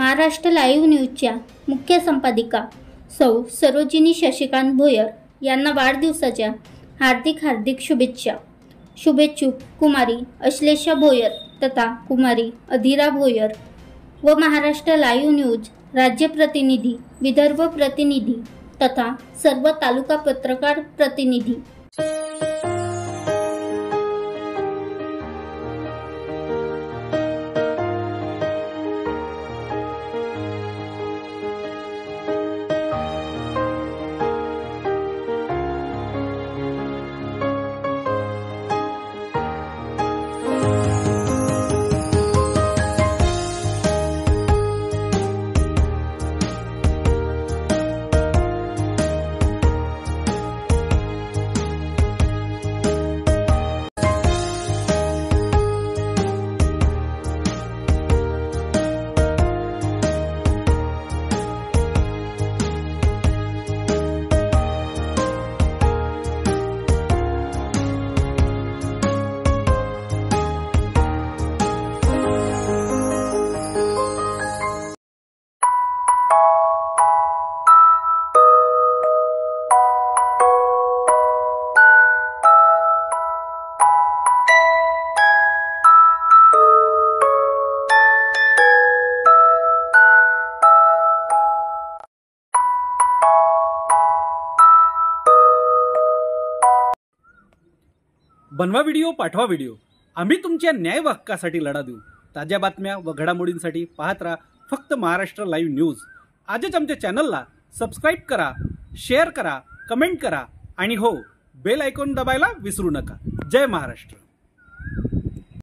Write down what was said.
Maharashtra live न्यूजच्या मुख्य संपादिका सौ सरोजिनी शशिकांत भोयर यांना वाढदिवसाच्या हार्दिक शुभेच्छा। शुभेच्छुक कुमारी अश्लेषा भोयर तथा कुमारी अधीरा भोयर व महाराष्ट्र लाईव्ह न्यूज राज्य प्रतिनिधी, विदर्भ प्रतिनिधी तथा सर्व तालुका पत्रकार प्रतिनिधी। बनवा व्हिडिओ, पाठवा व्हिडिओ, आम्ही तुमच्या न्याय व हक्कासाठी लढा देऊ। ताज्या बातम्या व घडामोडींसाठी पाहत राहा फक्त महाराष्ट्र लाईव्ह न्यूज। आजच आमच्या चॅनलला सबस्क्राईब करा, शेअर करा, कमेंट करा आणि हो, बेल आयकॉन दाबायला विसरू नका। जय महाराष्ट्र।